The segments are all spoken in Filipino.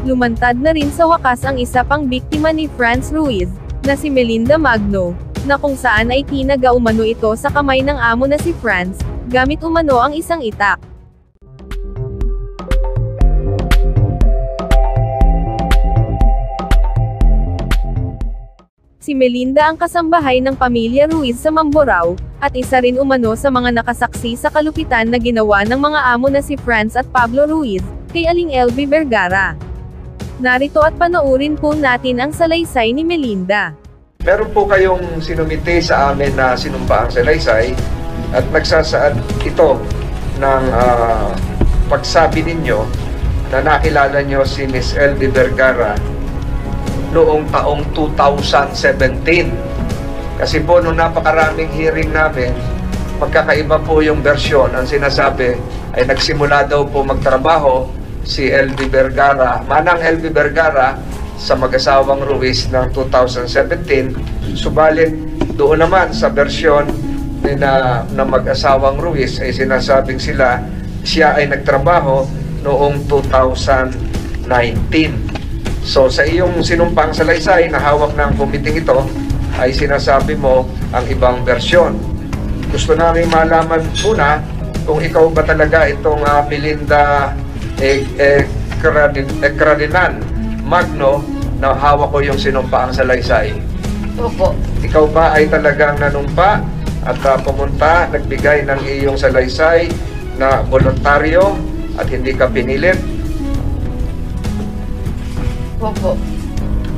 Lumantad na rin sa wakas ang isa pang biktima ni Franz Ruiz, na si Melinda Magno, na kung saan ay kinaga-umano ito sa kamay ng amo na si Franz, gamit umano ang isang itak. Si Melinda ang kasambahay ng pamilya Ruiz sa Mamburao, at isa rin umano sa mga nakasaksi sa kalupitan na ginawa ng mga amo na si Franz at Pablo Ruiz, kay Aling LV Vergara. Narito at panoorin po natin ang salaysay ni Melinda. Meron po kayong sinumite sa amin na sinumpaang salaysay, at nagsasaad ito ng pagsabi ninyo na nakilala nyo si Miss LV Vergara noong taong 2017. Kasi po nung napakaraming hearing namin, magkakaiba po yung versyon. Ang sinasabi ay nagsimula daw po magtrabaho si LV Vergara, Manang LV Vergara, sa mag-asawang Ruiz ng 2017. Subalit doon naman sa versyon na mag-asawang Ruiz ay sinasabing siya ay nagtrabaho noong 2019. So sa iyong sinumpang salaysay na hawak ng committee ito, ay sinasabi mo ang ibang versyon. Gusto namin malaman muna kung ikaw ba talaga itong Melinda Ekradinan Magno na hawak ko yung sinumpaang salaysay. Opo. Ikaw ba ay talagang nanumpa at pumunta, nagbigay ng iyong salaysay na voluntaryo at hindi ka pinilit? Opo.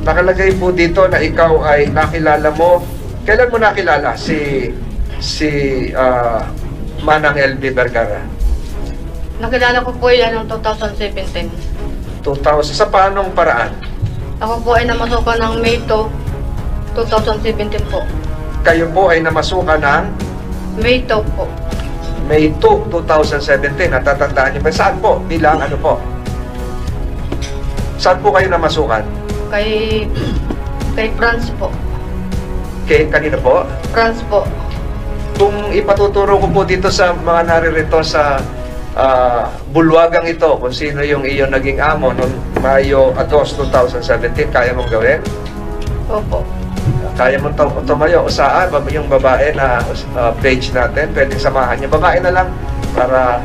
Nakalagay po dito na ikaw ay nakilala mo. Kailan mo nakilala si Manang LV Vergara? Nakilala ko po yan noong 2017. 2000. Sa paanong paraan? Ako po ay namasukan ng May 2, 2017 po. Kayo po ay namasukan ng May 2 po. May 2, 2017. Natatandaan niyo ba? Saan po? Bilang ano po? Saan po kayo namasukan? Kay Franz po. Kanina po? Franz po. Kung ipatuturo ko po dito sa mga naririto sa bulwagang ito, kung sino yung iyong naging amo noong Mayo 2, 2017, kaya mong gawin? Opo. Kaya mong tumayo o saan? Yung babae na page natin, pwedeng samahan niyo. Babae na lang para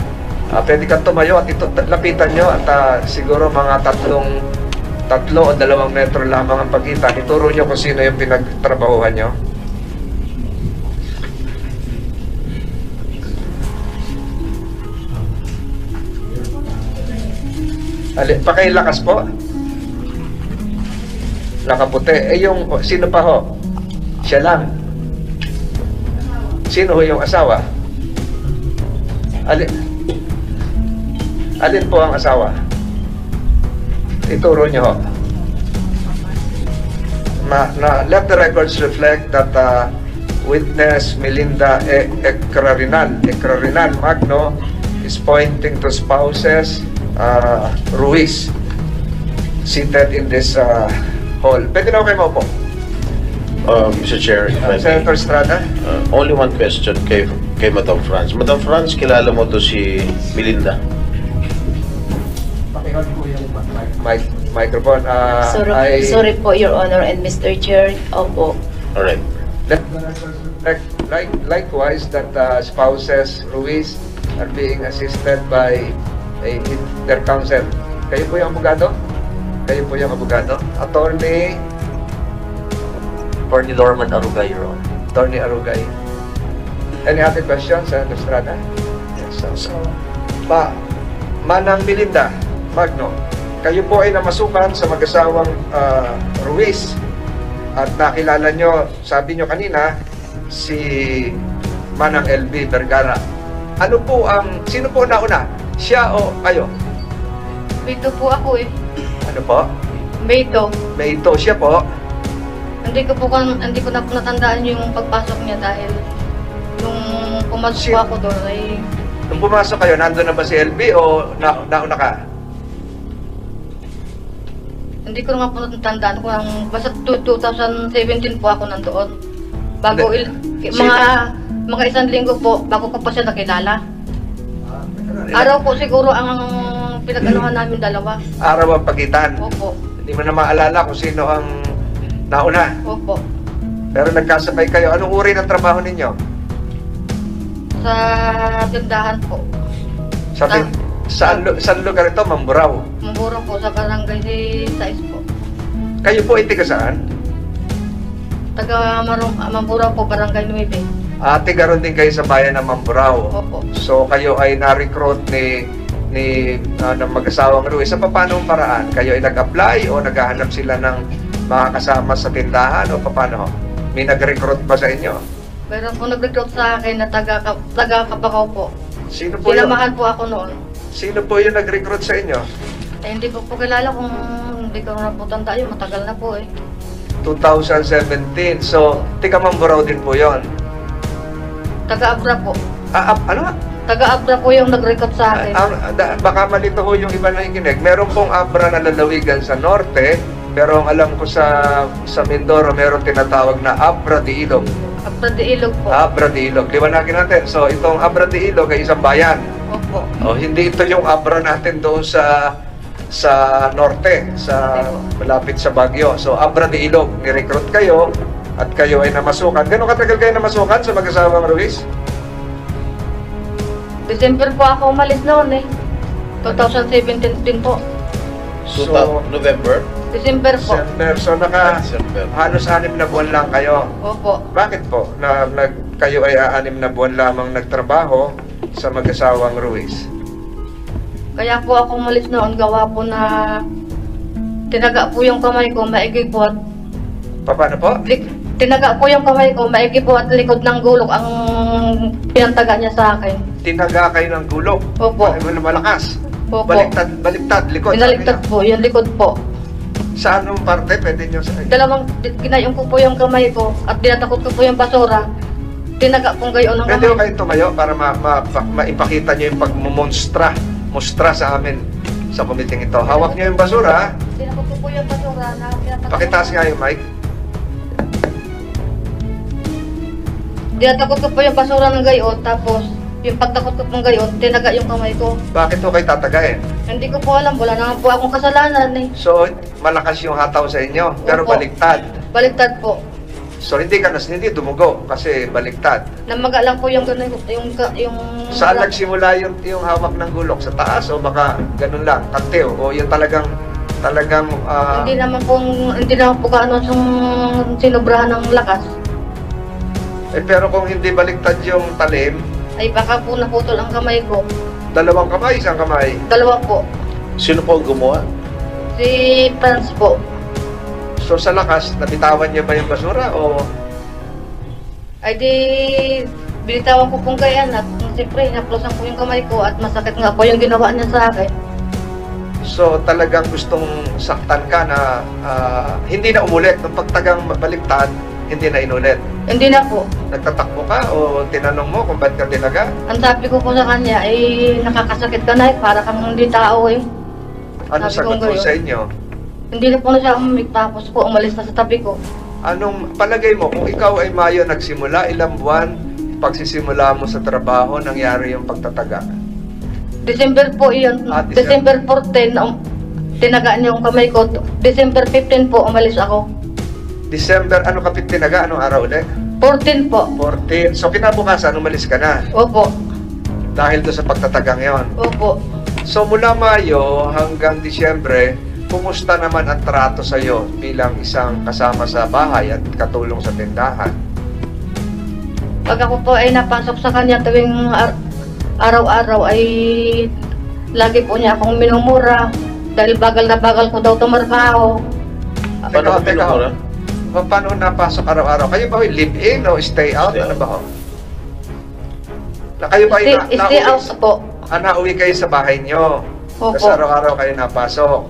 pwede kang tumayo at ito, lapitan nyo at siguro mga 3 o 2 metro lamang ang pagitan. Ituro nyo kung sino yung pinagtrabahuhan nyo. Pakailakas po. Nakaputi. Yung sino pa ho? Siya lang. Sino ho yung asawa? Alin po ang asawa? Ituro nyo ho. Let the records reflect that witness Melinda Ekradinan Magno is pointing to spouses Ruiz seated in this hall. Pwede na kayo maupo. Mr. Chair, Senator Estrada? only one question kay Madam Franz. Madam Franz, kilala mo to si Melinda? Pakinggan po yung microphone. Sorry po, Your Honor and Mr. Chair. Opo. Alright. Likewise, that spouses Ruiz are being assisted by their counsel. Kayo po yung abogado? Kayo po yung abogado? Attorney Norman Arugay, Your Honor. Attorney Arugay. Any other questions, Senator Estrada? Yes, Manang Melinda Magno, kayo po ay namasukan sa mag-asawang Ruiz at nakilala nyo, sabi nyo kanina, si Manang LV Vergara. Sino po nauna? Siya o kayo? May 2 po ako eh. Ano po? May 2. May ito, siya po. Hindi ko na po natandaan yung pagpasok niya dahil nung pumasok po ako doon ay... Nung pumasok kayo, nandun na ba si LV o nauna ka? Hindi ko nga po natandaan kung basta 2017 po ako nandoon. Bago mga 1 linggo po, bago ko pa siya nakilala. Araw po siguro ang ang pinag-anuhan namin dalawa. Araw ang pagitan. Opo. Hindi mo na maalala kung sino ang nauna. Opo. Pero nagkasabay kayo. Anong uri ng trabaho ninyo? Sa tindahan po. Saan lugar ito? Mamburao. Mamburao po sa barangay si Sais po. Kayo po ay tiga saan? Taga Mamburao po, barangay 9. Tiga ron din kayo sa bayan ng Mamburao. Opo. So kayo ay na-recruit ng mag-asawang Ruiz. Sa paanong paraan? Kayo ay nag-apply o naghahanap sila ng mga kasama sa tindahan o paano? May nag-recruit ba sa inyo? Meron po nag-recruit sa akin na taga Kabakaw po. Sino po yun? Sinamahan po ako noon. Sino po yung nag-recruit sa inyo? Hindi ko po kilala kung hindi ko na po tanda yun. Matagal na po 2017. So, tiga Mamburao din po yon. Taga-Abra po. Ano? Taga-Abra po yung nag-recruit sa akin. Baka malito ho yung iba na ikinig. Meron pong Abra na lalawigan sa norte, pero ang alam ko sa Mindoro, meron tinatawag na Abra de Ilog. Abra de Ilog po. Abra de Ilog. Liwanagin natin. So, itong Abra de Ilog ay isang bayan. Opo. Hindi ito yung Abra natin doon sa norte, malapit sa Baguio. So, Abra de Ilog, ni-recruit kayo at kayo ay namasukan. Gano'ng katagal kayo namasukan sa mag-asawang Ruiz? December po ako umalis noon 2017 din po. November? December po. December. So, December. halos 6 na buwan lang kayo. Opo. Bakit po? Kayo ay 6 na buwan lamang nagtrabaho sa mag-asawang Ruiz. Kaya po ako umalis noon, gawa po na tinaga po yung kamay ko, maigi po at Paano po? tinaga po yung kamay ko, maigi po at likod ng gulok ang pinantaga niya sa akin. Tinaga kayo ng gulok. Opo. Malakas. Opo. Baliktad, likod. Pinaliktad po, yung likod po. Sa anong parte pwede nyo sa Ginayong ko po yung kamay ko at dinatakot ko po yung basura. Tinaga pong gayon ng Pwede ko kamay. kayo tumayo para maipakita nyo yung mustra sa amin sa kumiting ito. Hawak nyo yung basura. Tinakot ko po yung basura na tinatakot. Pakitaas nga yung mic. Tinatakot ko po yung basura ng gayon, tapos yung pagtakot ko pong gayon, tinaga yung kamay ko. Bakit ko kayo tatagayin? Hindi ko po alam, wala naman po akong kasalanan So, malakas yung hataw sa inyo, pero Opo. baliktad. Baliktad po. So, hindi dumugo kasi baliktad. Namaga lang po yung Saan nagsimula yung hawak ng gulok? Sa taas o baka ganun lang, kanteo? O yung talagang hindi naman po gaano yung sinubrahan ng lakas. pero kung hindi baliktad yung talim, Ay baka po naputol ang kamay ko. dalawang kamay, isang kamay. Dalawa po. Sino po ang gumawa? Si Franz po. So sa lakas, nabitawan niyo ba yung basura o Ay di binitawan ko pong gayan at siyempre naplosan ko yung kamay ko at masakit nga po yung ginawa niya sa akin. so talagang gustong saktan ka na hindi na umulit? Nung pagtagang baliktad, hindi na inulit? Hindi na po. Nagtatakbo ka o tinanong mo kung ba't ka tinaga? Ang sabi ko po sa kanya ay nakakasakit ka na para kang hindi tao Ano Sabi sagot ko mo ngayon. sa inyo? Hindi na po na siya umimik tapos po umalis na sa tabi ko. Anong palagay mo, kung ikaw ay Mayo nagsimula, ilang buwan pagsisimula mo sa trabaho, nangyari yung pagtataga? December po iyon. December. December 14, tinaga niya yung kamay ko. December 15 po umalis ako. December, ano kapit tinaga? Anong araw ulit? 14 po. 14. So kinabukasan, umalis ka na Opo. dahil doon sa pagtatagang yon. Opo. So mula Mayo hanggang Disyembre, kumusta naman ang trato sa iyo bilang isang kasama sa bahay at katulong sa tindahan? Pag ako po ay napasok sa kanya tuwing araw-araw ay lagi po niya akong minumura dahil bagal na bagal ko daw tumarbaho. Paano ka pinumura? Paano napasok araw-araw? Kayo ba live-in o stay out? Stay Ano out. ba ho? Kayo ba Stay out po. nauwi kayo sa bahay nyo? Opo. Kasi araw-araw kayo napasok.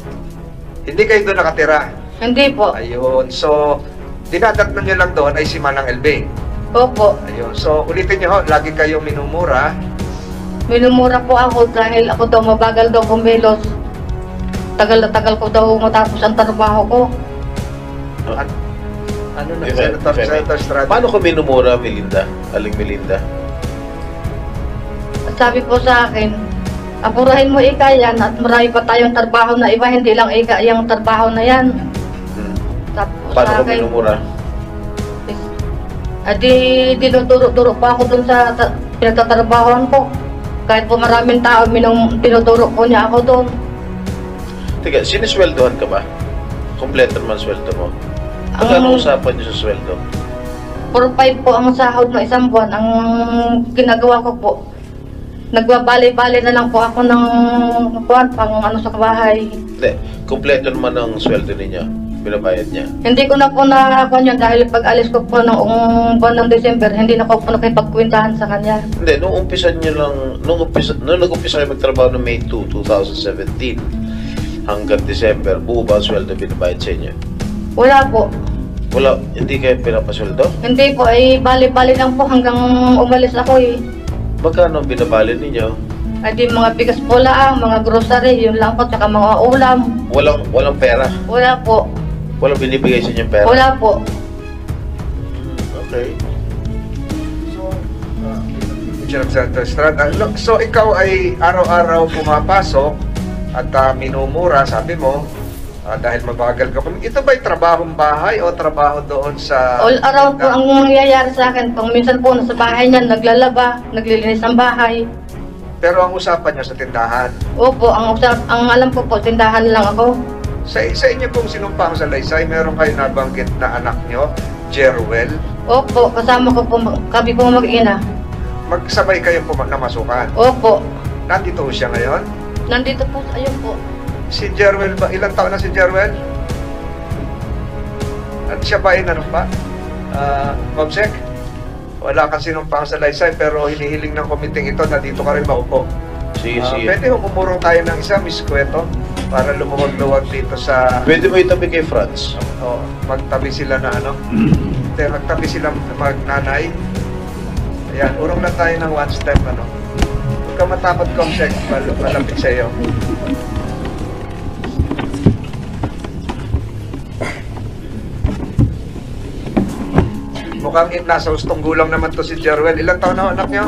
Hindi kayo doon nakatira? Hindi po. Ayun. So, dinadatnan nyo lang doon ay si Manang LB. Opo. Ayun. So, ulitin nyo ho, lagi kayong minumura. Minumura po ako dahil ako daw mabagal daw kumilos. Tagal na tagal ko daw matapos ang trabaho ko. Ano na, Senator Estrada? Paano ko minumura, Melinda? Aling Melinda? At sabi po sa akin, apurahin mo ika yan at marami pa tayong trabaho na iba, hindi lang ika yung trabaho na yan. Tapos Paano ko minumura? dinuduro-duro pa ako dun sa pinagtatrabahoan ko. Kahit po maraming tao, dinuduro po niya ako dun. Teka, sinisweldohan ka ba? Kompleto naman sweldo mo. Magkano usapan niyo sa sweldo? 4-5 po ang sahod ng isang buwan. Ang ginagawa ko po, nagbabali-bali na lang po ako ng kuwan pang ano sa bahay. Hindi, kompleto naman ang sweldo ninyo. Binabayad niya. Hindi ko na po nakakuan yan dahil pag alis ko po noong buwan ng December, hindi na ko po nakipagkwentahan sa kanya. Hindi, nung umpisa niyo lang, nung nag-umpisa kayo magtrabaho noong May 2, 2017 hanggang December, buo ba ang sweldo binabayad sa inyo? Wala po. Wala, hindi kayo pinapasweldo? Hindi po, ay bali-bali lang po hanggang umalis ako eh. Magkano ang binabali ninyo? Ay di mga bigas po lang, mga grocery, yun lang po, tsaka mga ulam. Walang pera? Wala po. Walang binibigay sa inyong pera? Wala po. Okay. So ikaw ay araw-araw pumapasok at minumura, sabi mo, dahil mabagal ka. Ito ba'y trabahong bahay o trabaho doon sa... All around po ang nangyayari sa akin. Kung minsan po nasa bahay niyan, naglalaba, naglilinis ng bahay. Pero ang usapan niyo sa tindahan. Opo, ang alam ko po, tindahan lang ako. Sa inyo pong sinumpang sa Laysay, meron kayo nabanggit na anak niyo, Jeruel. Opo, kasama ko po, kami po mag-ina. Magsabay kayo namasukan. Opo. Nandito siya ngayon. Nandito po, ayun po. Si Jeruel ba? Ilang taon na si Jeruel? At siya ba ay ano pa? Comsec? Wala kang sinumpang sa Laysay pero hinihiling ng komiting ito na dito ka rin maupo. Sige. Pwede umurong tayo ng isa, Miss Cueto, para lumuwag-luwag dito sa... Pwede mo itabi kay Franz. Magtabi sila na ano. Magtabi sila magnanay. Ayan, urong na tayo ng one step ano. Huwag ka matakot, Comsec, malapit sa iyo. Mukhang nasa ustong gulang naman to si Jeruel. Ilang taon na anak niyo?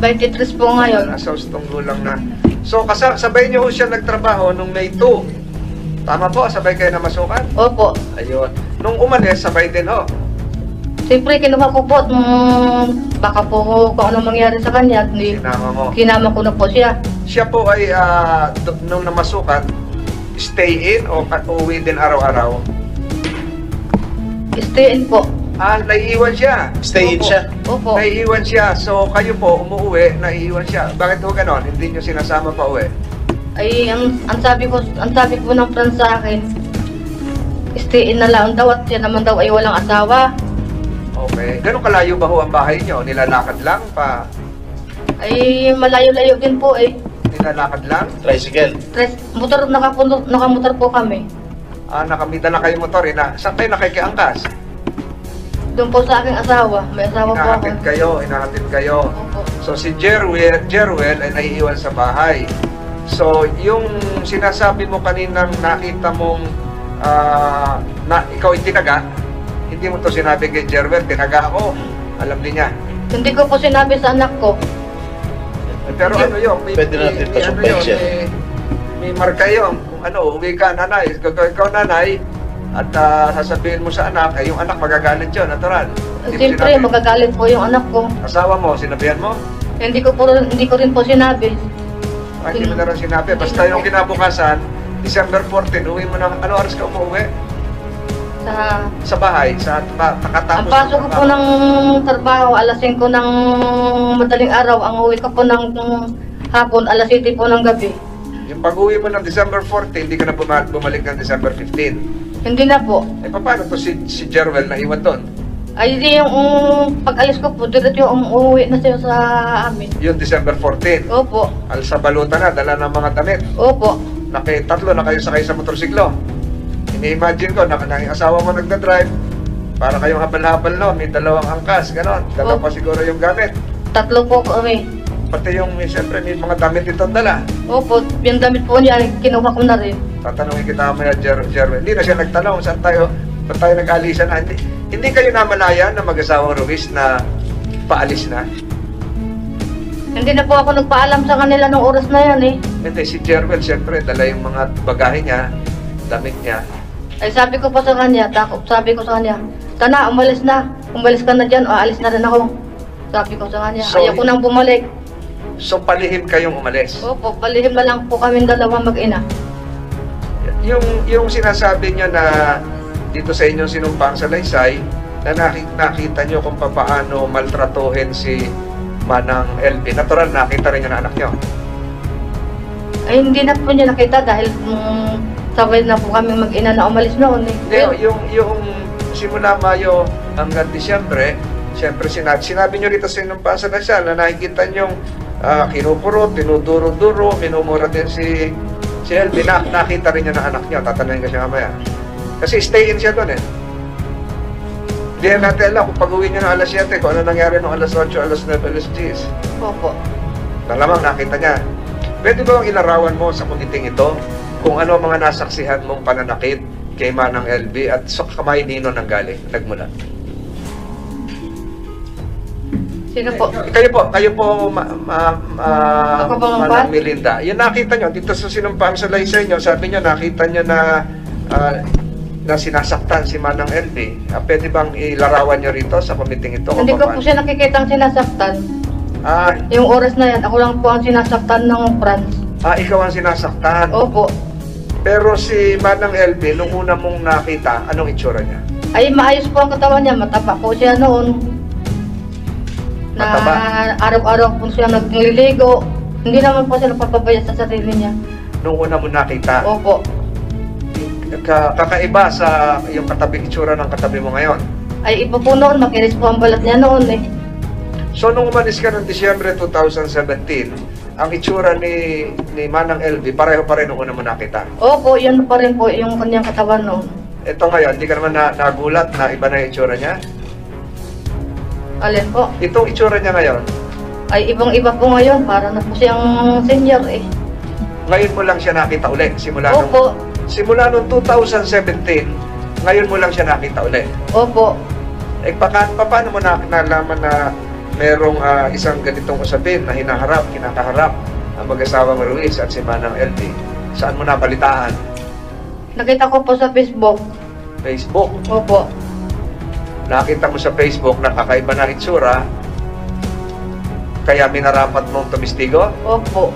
23 po ngayon. Nasa ustong gulang na. So, sabay niyo siya nagtrabaho nung May 2. Tama po, sabay kayo na masukan? Opo. Ayun. Nung umalis, sabay din ho. Siyempre, kinuha ko po, baka po kung ano mangyari sa kanya. Sinama mo. Kinama ko na po siya. Siya po ay, nung namasukan, stay in o uwi din araw-araw? Stay in po. Naiiwan siya. Stay in siya? Opo. Naiiwan siya. So, kayo po, umuwi, naiiwan siya. Bakit ho ganon? Hindi nyo sinasama pa uwi? Ay, ang sabi po ng friend sa akin, stay in na lang daw at siya naman daw ay walang asawa. Okay. Ganun kalayo ba ho ang bahay nyo? Nilalakad lang pa? Ay, malayo-layo din po eh. Nilalakad lang? Tricycle? Nakamotor po kami. Nakamita na kayo motor. Saan kayo nakikiangkas? Doon po sa aking asawa. May asawa po ako. Hinahatid kayo. Opo. So si Jeruel ay naiiwan sa bahay. So yung sinasabi mo kaninang nakita mong na ikaw ay tinaga, hindi mo to sinabi kay Jeruel, tinaga ako. Alam din niya. Hindi ko po sinabi sa anak ko. Pero ano yun? Pwede natin pasumpay siya. May marka yun. Kung uwi ka nanay. Ikaw nanay, at sasabihin mo sa anak, yung anak magagalit yun, natural. Siyempre, magagalit po yung anak ko. Asawa mo, sinabihan mo? Hindi ko rin po sinabi. Hindi mo na rin sinabi. Basta yung kinabukasan, December 14, uwi mo na, ano oras ka umuwi? Sa bahay, nakatapos. Ang pasok ko po ng trabaho, alas 5 ng madaling araw. Ang uwi ko po ng hapon, alas 7 po ng gabi. Yung pag-uwi mo ng December 14, hindi ka na bumalik ng December 15. Hindi na po. Paano to si Jeruel na iwan doon? Ay, di yung pag-alis ko po, diretso yung umuwi na siya sa amin. Yung December 14? Opo. Sa balutan na, dala ng mga damit. Opo. Tatlo na kayo sakay sa motorsiklo. Ini-imagine ko, yung asawa mo nagdadrive, para kayong habal-habal no, may dalawang angkas, gano'n. Dala pa siguro yung gamit. 3 po kami. Pati yung, siyempre, may mga damit itong dala. Opo, yung damit po niya, kinuha ko na rin. Tatanungin kita maya, Jeruel. Hindi na siya nagtanong, saan tayo nag-alisan na. Hindi kayo namalayan na mag-asawang Ruiz na paalis na? Hindi na po ako nagpaalam sa kanila nung oras na yan eh. Hindi, si Jerwel, siyempre, dala yung mga bagahe niya, damit niya. Ay sabi ko pa sa kanya, sabi ko sa kanya, Tana, umalis na. Umalis ka na dyan, o alis na rin ako. Sabi ko sa kanya, So, ayaw ko nang bumalik. So, palihim kayong umalis. Opo, palihim na lang po kami dalawa mag-ina. Yung sinasabi niyo na dito sa inyong sinumpang salaysay, na nakita niyo kung paano maltratuhin si Manang LB. Natural, nakita rin niyo na anak niyo. Ay hindi na po niya nakita dahil sabay na po kami mag-ina na umalis noon eh. Hindi, yung simula Mayo hanggang Disyembre, siyempre sinabi niyo rito sa sinumpang salaysay na nakikita niyo kinupuro, tinuduro-duro, minumura din si LB. Nakita rin niya na anak niya. Tatanungin ko siya mamaya. Kasi stay in siya doon eh. Hindi na natin alam kung pag-uwi niya ng alas 7, kung ano nangyari ng alas 8, alas 9, alas 10. Opo. Malamang nakita niya. Pwede ba ang ilarawan mo sa kumiting ito kung ano mga nasaksihan mong pananakit kay Manang LB at sa kamay nino nang galing, nagmula? Sino po? Kayo po, Ako ba ang Manang bat? Melinda. Yung nakita nyo, dito sa sinumpang salaysay nyo, sabi nyo, nakita nyo na sinasaktan si Manang LB. Pwede bang ilarawan nyo rito sa kumiting ito? Hindi ko po siya nakikitang sinasaktan. Yung oras na yan, ako lang po ang sinasaktan ng Franz. Ikaw ang sinasaktan. Opo. Pero si Manang LB, nung una mong nakita, anong itsura niya? Ay maayos po ang katawan niya, mataba po siya noon. Na Mataba? araw-araw po siya nagliligo. Hindi naman po siya napapabaya sa sarili niya. Nung una mo nakita, Opo. kakaiba sa yung katabing itsura ng katabi mo ngayon. Ay iba po noon, makinis po ang balat niya noon eh. So nung umalis ka ng Disyembre 2017, ang itsura ni Manang LB, pareho pa rin nung una mo nakita. Opo, yun pa rin po yung kanyang katawan noon. Ito ngayon, hindi ka naman nagulat na iba na yung itsura niya? Alin po? Itong itsura niya ngayon, Ay ibang-iba po ngayon, para na po siyang senior eh. ngayon mo lang siya nakita ulit. Opo. Simula nung 2017, ngayon mo lang siya nakita ulit. Opo. Paano mo nalaman na merong isang ganitong usapin na kinakaharap ang mag-asawang Ruiz at si Manang LB? Saan mo nabalitaan? Nakita ko po sa Facebook. Facebook. Opo. Nakita mo sa Facebook na kakaiba na itsura, kaya minarapat mong tumistigo? Opo.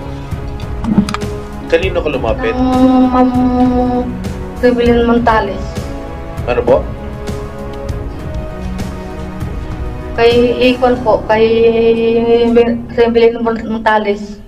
Kanino ka lumapit? Ang Ma'am Rebelin Montales. Ano po? Kay Icon po, kay Rebelin Montales.